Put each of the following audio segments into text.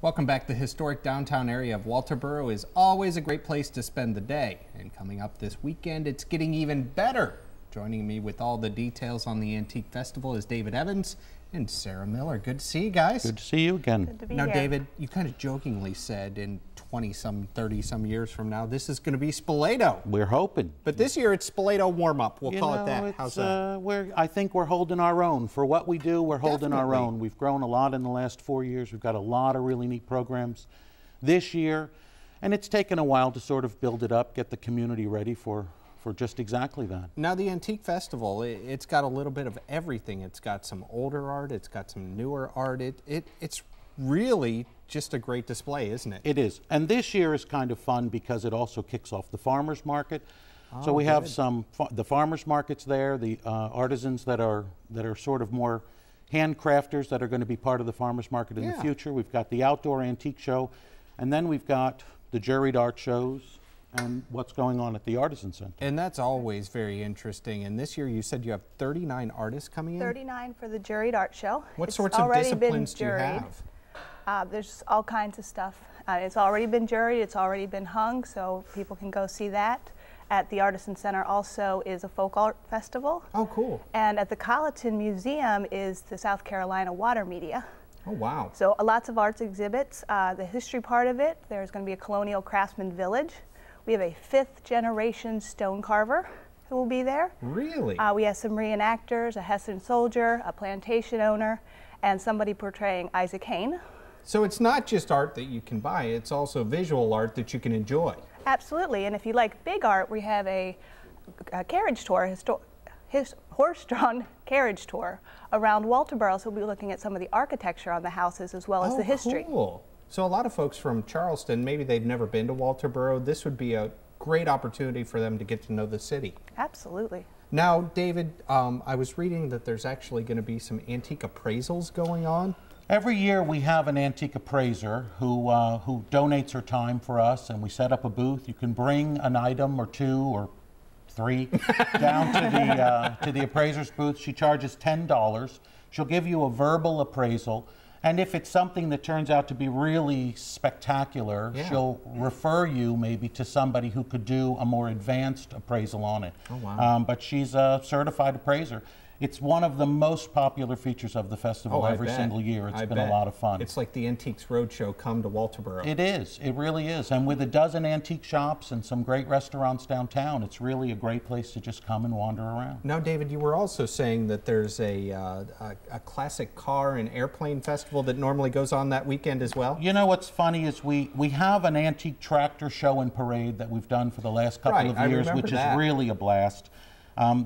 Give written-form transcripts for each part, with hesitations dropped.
Welcome back. The historic downtown area of Walterboro is always a great place to spend the day. And coming up this weekend, it's getting even better. Joining me with all the details on the Antique Festival is David Evans and Sarah Miller. Good to see you guys. Good to see you again. Good to be now, here. David, you kind of jokingly said in 20-some, 30-some years from now, this is going to be Spoleto. We're hoping. But this year, it's Spoleto warm-up. We'll call it that. How's that? I think we're holding our own. For what we do, we're holding our Definitely. own. We've grown a lot in the last 4 years. We've got a lot of really neat programs this year. And it's taken a while to sort of build it up, get the community ready for just exactly that. Now, the Antique Festival, it's got a little bit of everything. It's got some older art, it's got some newer art. It's really just a great display, isn't it? It is. And this year is kind of fun because it also kicks off the farmers market. So we have the farmers markets there, the artisans that are sort of more handcrafters that are going to be part of the farmers market in the future. We've got the outdoor antique show, and then we've got the juried art shows and what's going on at the Artisan Center. And that's always very interesting. And this year you said you have 39 artists coming in? 39 for the juried art show. What sorts of disciplines do you have? There's all kinds of stuff. It's already been juried, it's already been hung, so people can go see that. At the Artisan Center also is a folk art festival. Oh, cool. And at the Colleton Museum is the South Carolina Water Media. Oh, wow. So lots of arts exhibits. The history part of it, there's going to be a colonial craftsman village. We have a 5th generation stone carver who will be there. Really? We have some reenactors, a Hessian soldier, a plantation owner, and somebody portraying Isaac Hayne. So it's not just art that you can buy, it's also visual art that you can enjoy. Absolutely, and if you like big art, we have a carriage tour, horse-drawn carriage tour around Walterboro, so we'll be looking at some of the architecture on the houses as well as the history. Cool. So a lot of folks from Charleston, maybe they've never been to Walterboro, this would be a great opportunity for them to get to know the city. Absolutely. Now, David, I was reading that there's actually going to be some antique appraisals going on. Every year we have an antique appraiser who donates her time for us, and we set up a booth. You can bring an item or 2 or 3 down to the appraiser's booth. She charges $10. She'll give you a verbal appraisal. And if it's something that turns out to be really spectacular, she'll refer you maybe to somebody who could do a more advanced appraisal on it. Oh, wow. But she's a certified appraiser. It's one of the most popular features of the festival every single year. It's been a lot of fun. It's like the Antiques Roadshow come to Walterboro. It is. It really is. And with a dozen antique shops and some great restaurants downtown, it's really a great place to just come and wander around. Now, David, you were also saying that there's a classic car and airplane festival that normally goes on that weekend as well? You know what's funny is we have an antique tractor show and parade that we've done for the last couple of years, which is really a blast.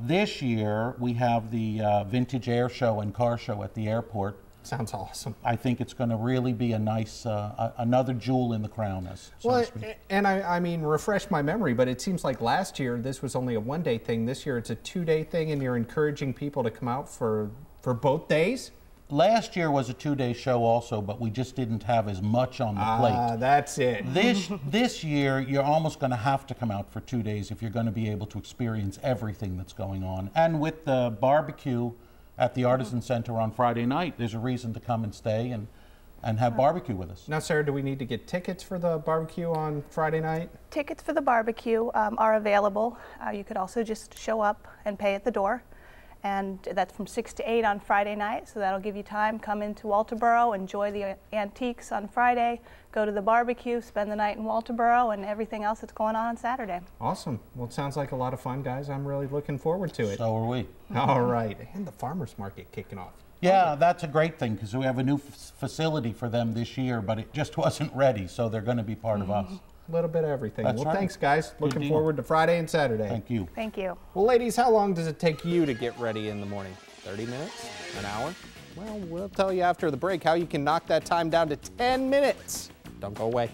This year, we have the Vintage Air Show and Car Show at the airport. Sounds awesome. I think it's going to really be a nice, another jewel in the crown, so to speak. And I mean, refresh my memory, but it seems like last year this was only a one-day thing. This year it's a 2-day thing, and you're encouraging people to come out for both days? Last year was a 2-day show also, but we just didn't have as much on the plate. That's it. This year, you're almost going to have to come out for 2 days if you're going to be able to experience everything that's going on. And with the barbecue at the Artisan Center on Friday night, there's a reason to come and stay and have barbecue with us. Now, Sarah, do we need to get tickets for the barbecue on Friday night? Tickets for the barbecue are available. You could also just show up and pay at the door. And that's from 6 to 8 on Friday night, so that'll give you time. Come into Walterboro, enjoy the antiques on Friday, go to the barbecue, spend the night in Walterboro, and everything else that's going on Saturday. Awesome. Well, it sounds like a lot of fun, guys. I'm really looking forward to it. So are we. All right. And the farmers market kicking off. Yeah, that's a great thing because we have a new facility for them this year, but it just wasn't ready, so they're going to be part of us. A little bit of everything. That's well, right. Looking Thanks, guys. Looking forward to Friday and Saturday. Thank you. Thank you. Well, ladies, how long does it take you to get ready in the morning? 30 minutes? An hour? Well, we'll tell you after the break how you can knock that time down to 10 minutes. Don't go away.